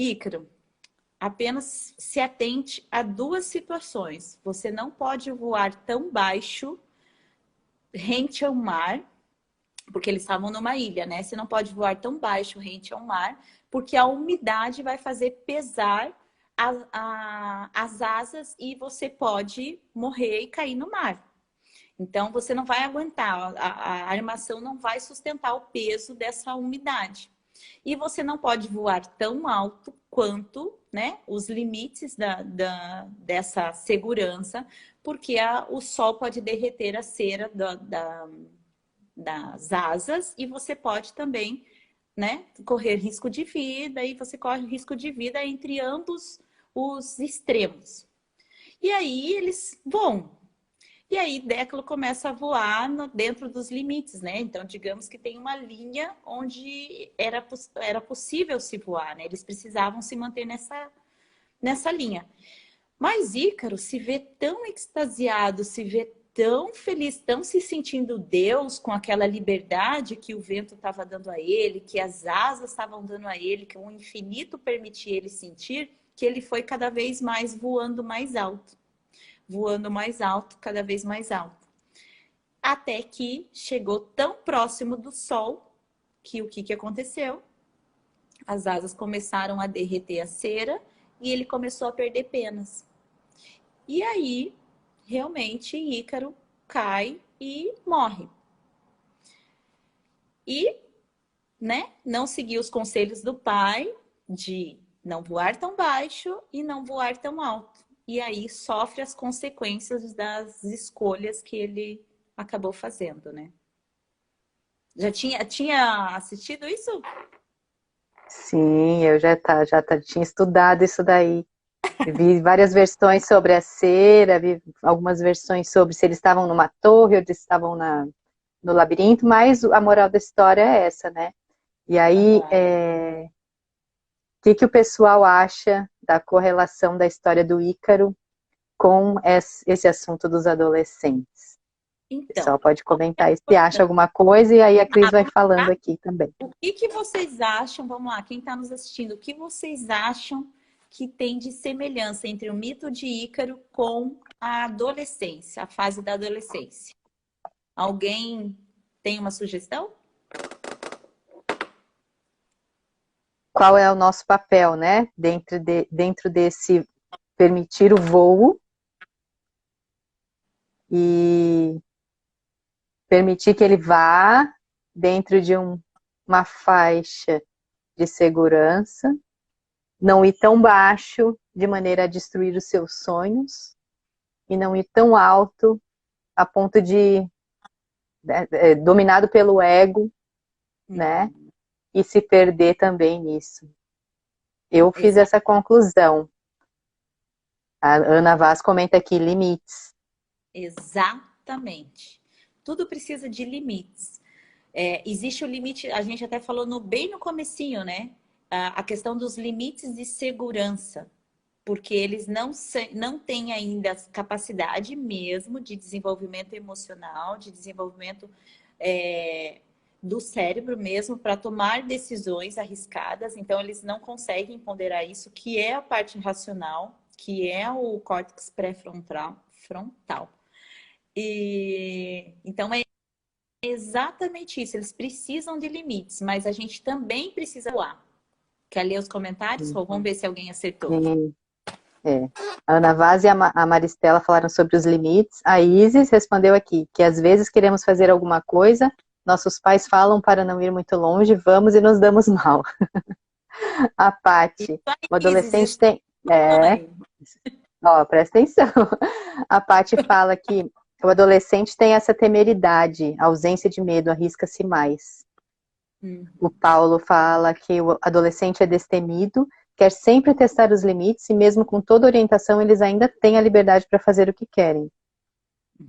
Ícaro, apenas se atente a 2 situações. Você não pode voar tão baixo, rente ao mar, porque eles estavam numa ilha, né? Você não pode voar tão baixo, rente ao mar, porque a umidade vai fazer pesar as asas e você pode morrer e cair no mar. Então, você não vai aguentar, a armação não vai sustentar o peso dessa umidade. E você não pode voar tão alto quanto, né, os limites dessa segurança, porque o sol pode derreter a cera das asas e você pode também, né, correr risco de vida, e você corre risco de vida entre ambos os extremos. E aí eles vão. E aí Décalo começa a voar dentro dos limites, né? Então, digamos que tem uma linha onde era possível se voar, né? Eles precisavam se manter nessa linha. Mas Ícaro se vê tão extasiado, se vê tão feliz, tão se sentindo Deus com aquela liberdade que o vento estava dando a ele, que as asas estavam dando a ele, que o infinito permitia ele sentir, que ele foi cada vez mais voando mais alto. Voando mais alto, cada vez mais alto. Até que chegou tão próximo do Sol, que o que aconteceu? as asas começaram a derreter a cera e ele começou a perder penas. E aí, realmente, Ícaro cai e morre. E, né, não seguiu os conselhos do pai de não voar tão baixo e não voar tão alto. E aí sofre as consequências das escolhas que ele acabou fazendo, né? Já tinha assistido isso?
Sim, eu tinha estudado isso daí. Vi várias versões sobre a cera, vi algumas versões sobre se eles estavam numa torre ou se estavam no labirinto, mas a moral da história é essa, né? E aí, o que o pessoal acha da correlação da história do Ícaro com esse assunto dos adolescentes? O
Então,
pessoal pode comentar aí se acha alguma coisa, e aí a Cris vai
vamos
falando
lá.
aqui também.
O que vocês acham? Vamos lá, quem está nos assistindo, o que vocês acham que tem de semelhança entre o mito de Ícaro com a adolescência, a fase da adolescência? Alguém tem uma sugestão?
Qual é o nosso papel, né? Dentro desse permitir o voo e permitir que ele vá dentro de uma faixa de segurança, não ir tão baixo de maneira a destruir os seus sonhos e não ir tão alto a ponto de dominado pelo ego, né? E se perder também nisso. Eu fiz essa conclusão. A Ana Vaz comenta aqui, limites.
Exatamente. Tudo precisa de limites. Existe o limite, a gente até falou bem no comecinho, né? A questão dos limites de segurança. Porque eles não têm ainda a capacidade mesmo de desenvolvimento emocional, de desenvolvimento do cérebro mesmo para tomar decisões arriscadas. Então, eles não conseguem ponderar isso, que é a parte racional, que é o córtex pré-frontal. E então é exatamente isso. Eles precisam de limites, mas a gente também precisa voar. Quer ler os comentários? Vamos ver se alguém acertou.
A Ana Vaz e a Maristela falaram sobre os limites. A Isis respondeu aqui que às vezes queremos fazer alguma coisa, nossos pais falam para não ir muito longe, vamos e nos damos mal. A Paty, o adolescente tem... presta atenção. A Paty fala que o adolescente tem essa temeridade, ausência de medo, arrisca-se mais. O Paulo fala que o adolescente é destemido, quer sempre testar os limites e mesmo com toda orientação eles ainda têm a liberdade para fazer o que querem.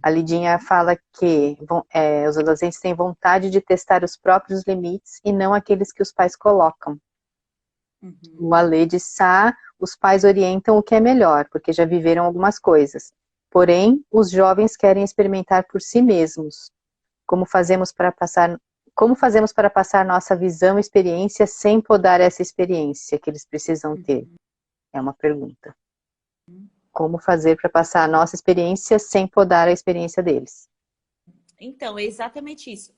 A Lidinha fala que os adolescentes têm vontade de testar os próprios limites e não aqueles que os pais colocam. O Ale de Sá, os pais orientam o que é melhor, porque já viveram algumas coisas. Porém, os jovens querem experimentar por si mesmos. Como fazemos para passar nossa visão e experiência sem podar essa experiência que eles precisam ter? É uma pergunta. Como fazer para passar a nossa experiência sem podar a experiência deles?
Então, é exatamente isso.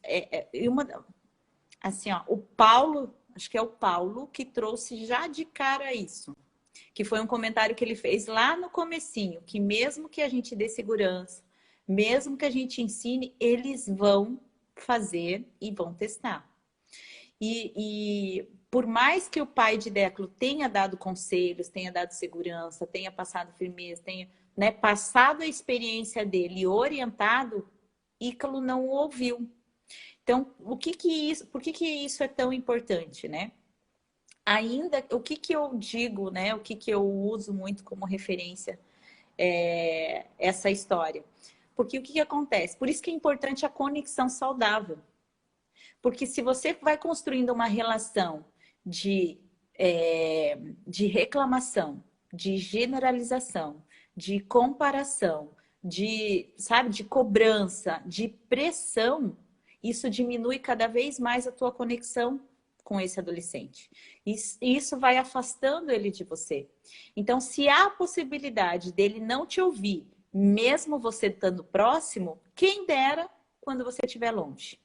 Assim, ó, o Paulo, acho que é o Paulo que trouxe já de cara isso. Que foi um comentário que ele fez lá no comecinho, que mesmo que a gente dê segurança, mesmo que a gente ensine, eles vão fazer e vão testar. E por mais que o pai de Déclo tenha dado conselhos, tenha dado segurança, tenha passado firmeza, tenha, né, passado a experiência dele e orientado, Ícaro não o ouviu. Então, por que isso é tão importante, né? Ainda, o que eu digo, né? O que eu uso muito como referência essa história. Porque o que acontece? Por isso que é importante a conexão saudável. Porque se você vai construindo uma relação de reclamação, de generalização, de comparação, de cobrança, de pressão, isso diminui cada vez mais a tua conexão com esse adolescente. Isso vai afastando ele de você. Então, se há a possibilidade dele não te ouvir, mesmo você estando próximo, quem dera quando você estiver longe.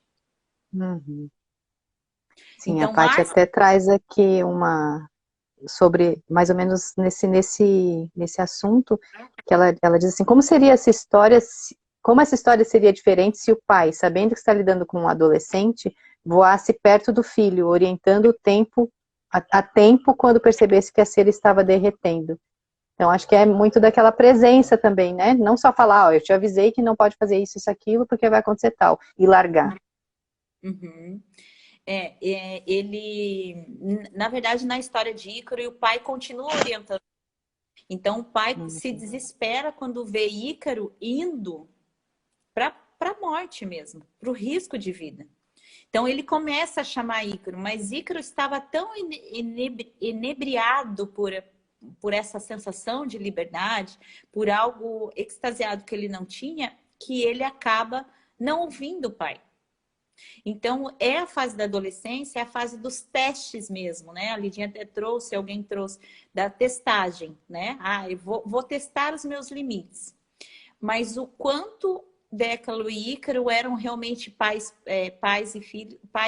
Sim, a
Então,
Paty
mais...
até traz aqui uma sobre mais ou menos nesse assunto, que ela diz assim, como seria essa história, como essa história seria diferente se o pai, sabendo que está lidando com um adolescente, voasse perto do filho, orientando o tempo a tempo quando percebesse que a cera estava derretendo. Então, acho que é muito daquela presença também, né? Não só falar, ó, eu te avisei que não pode fazer isso, aquilo, porque vai acontecer tal, e largar.
Uhum. Na verdade, na história de Ícaro, o pai continua orientando. Então, o pai se desespera quando vê Ícaro indo para a morte mesmo, para o risco de vida. Então, ele começa a chamar Ícaro, mas Ícaro estava tão inebriado por essa sensação de liberdade, por algo extasiado que ele não tinha, que ele acaba não ouvindo o pai. Então, é a fase da adolescência, é a fase dos testes mesmo, né? A Lidinha até trouxe, alguém trouxe, da testagem, né? Ah, eu vou testar os meus limites. Mas o quanto Décalo e Ícaro eram realmente pai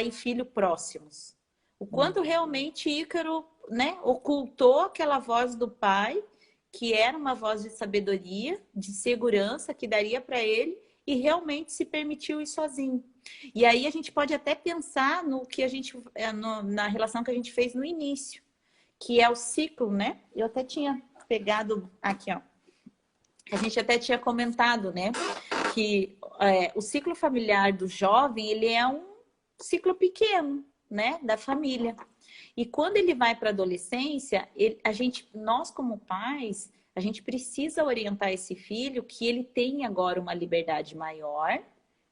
e filho próximos. O quanto realmente Ícaro, né, ocultou aquela voz do pai, que era uma voz de sabedoria, de segurança, que daria para ele, e realmente se permitiu ir sozinho. E aí a gente pode até pensar no que a gente, na relação que a gente fez no início, que é o ciclo, né? Eu até tinha pegado aqui, ó. A gente até tinha comentado, né? Que o ciclo familiar do jovem, ele é um ciclo pequeno, né? Da família. E quando ele vai para a adolescência, nós como pais, a gente precisa orientar esse filho que ele tem agora uma liberdade maior.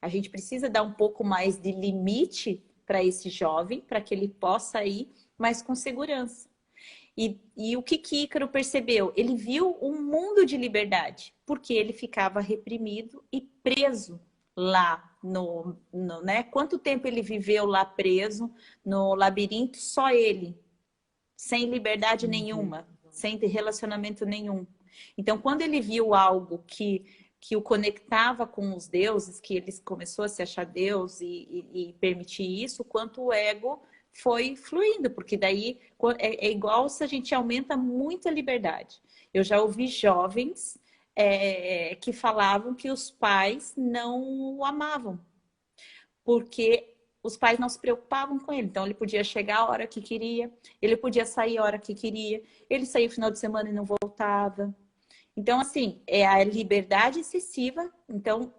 A gente precisa dar um pouco mais de limite para esse jovem, para que ele possa ir, mas com segurança. E o que Ícaro percebeu? Ele viu um mundo de liberdade, porque ele ficava reprimido e preso lá né? Quanto tempo ele viveu lá preso no labirinto? Só ele, sem liberdade nenhuma, sem relacionamento nenhum. Então, quando ele viu algo que o conectava com os deuses, que ele começou a se achar Deus e permitir isso, quanto o ego foi fluindo, porque daí é igual se a gente aumenta muito a liberdade. Eu já ouvi jovens que falavam que os pais não o amavam, porque os pais não se preocupavam com ele. Então, ele podia chegar a hora que queria, ele podia sair a hora que queria, ele saía no final de semana e não voltava. Então, assim, é a liberdade excessiva. Então,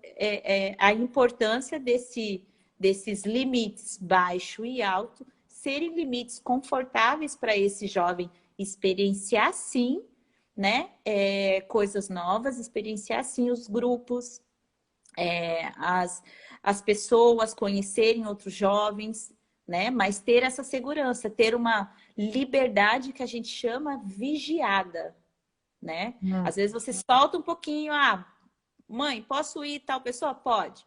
a importância desses limites baixo e alto serem limites confortáveis para esse jovem experienciar, sim, né? Coisas novas, experienciar, sim, os grupos, as pessoas, conhecerem outros jovens, né? Mas ter essa segurança, ter uma liberdade que a gente chama vigiada, né? Às vezes você solta um pouquinho, mãe, posso ir tal pessoa? Pode.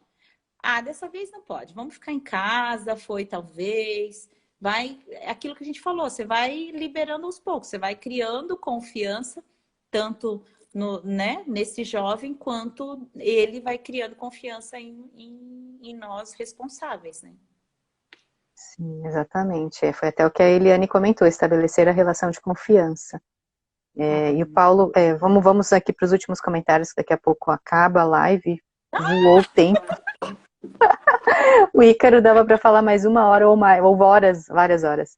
Dessa vez não pode. Vamos ficar em casa, foi talvez. Vai, é aquilo que a gente falou, você vai liberando aos poucos, você vai criando confiança, tanto né, nesse jovem, quanto ele vai criando confiança em nós responsáveis, né?
Sim, exatamente. Foi até o que a Eliane comentou, estabelecer a relação de confiança. E o Paulo, vamos aqui para os últimos comentários, que daqui a pouco acaba a live, voou o tempo. O Ícaro dava para falar mais uma hora ou mais, ou horas, várias horas.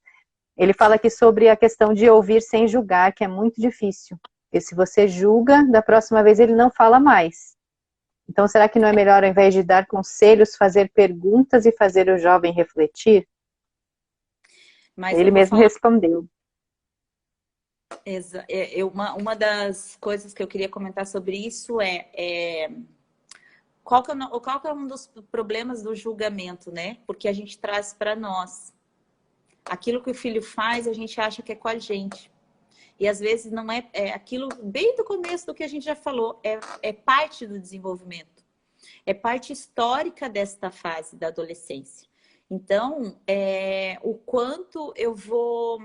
Ele fala aqui sobre a questão de ouvir sem julgar, que é muito difícil. Porque se você julga, da próxima vez ele não fala mais. Então, será que não é melhor, ao invés de dar conselhos, fazer perguntas e fazer o jovem refletir?
Mas
Ele
eu vou
mesmo
falar.
respondeu.
Uma das coisas que eu queria comentar sobre isso qual que é um dos problemas do julgamento, né? Porque a gente traz para nós. Aquilo que o filho faz, a gente acha que é com a gente. E às vezes não é aquilo bem do começo do que a gente já falou, é parte do desenvolvimento. É parte histórica desta fase da adolescência. Então, o quanto eu vou...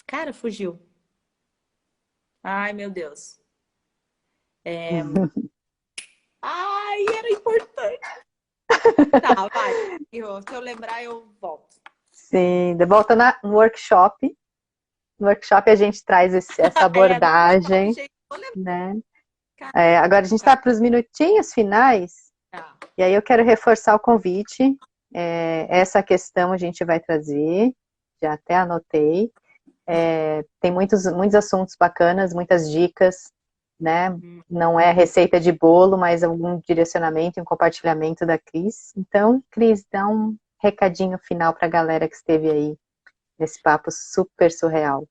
Cara, fugiu. Ai, meu Deus. Ai, era importante. Tá, vai. Se eu lembrar, eu volto.
Sim, de volta no workshop. No workshop a gente traz essa
No workshop,
abordagem,
gente, vou lembrar.
né? Agora a gente está para os minutinhos finais,
Tá.
e aí eu quero reforçar o convite. Essa questão a gente vai trazer, já até anotei. Tem muitos assuntos bacanas, muitas dicas, né? Não é receita de bolo, mas algum direcionamento e um compartilhamento da Cris. Então, Cris, dá um recadinho final para a galera que esteve aí nesse papo super surreal.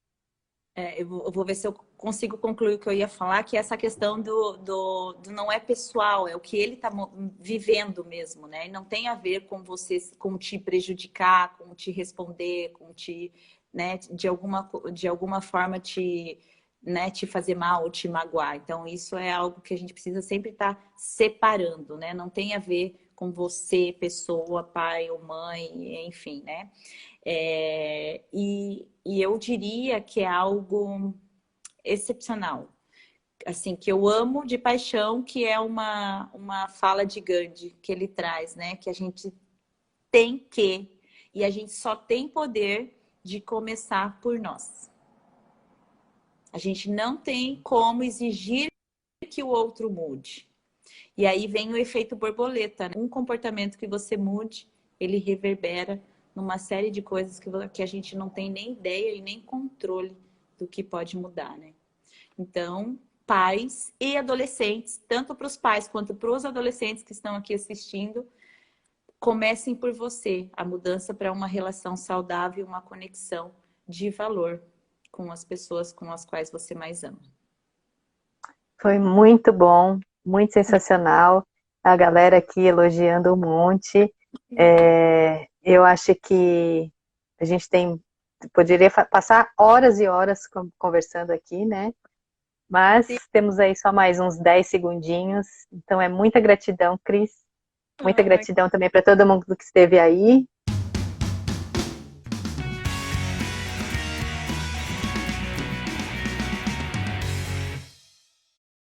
Eu vou ver se eu consigo concluir o que eu ia falar, que é essa questão do não é pessoal, é o que ele está vivendo mesmo, né? E não tem a ver com você, com te prejudicar, com te responder, com te, né, de alguma forma te, né, te fazer mal ou te magoar. Então, isso é algo que a gente precisa sempre estar separando, né? Não tem a ver com você, pessoa, pai ou mãe, enfim, né? E eu diria que é algo excepcional. Assim, que eu amo de paixão, que é uma fala de Gandhi que ele traz, né? Que a gente tem que, e a gente só tem poder de começar por nós. A gente não tem como exigir que o outro mude. E aí vem o efeito borboleta, né? Um comportamento que você mude, ele reverbera numa série de coisas que a gente não tem nem ideia e nem controle do que pode mudar, né? Então, pais e adolescentes, tanto para os pais quanto para os adolescentes que estão aqui assistindo, comecem por você a mudança para uma relação saudável, uma conexão de valor com as pessoas com as quais você mais ama.
Foi muito bom, muito sensacional. A galera aqui elogiando um monte. Eu acho que a gente poderia passar horas e horas conversando aqui, né? Mas temos aí só mais uns 10 segundinhos. Então é muita gratidão, Cris. Muita gratidão também para todo mundo que esteve aí.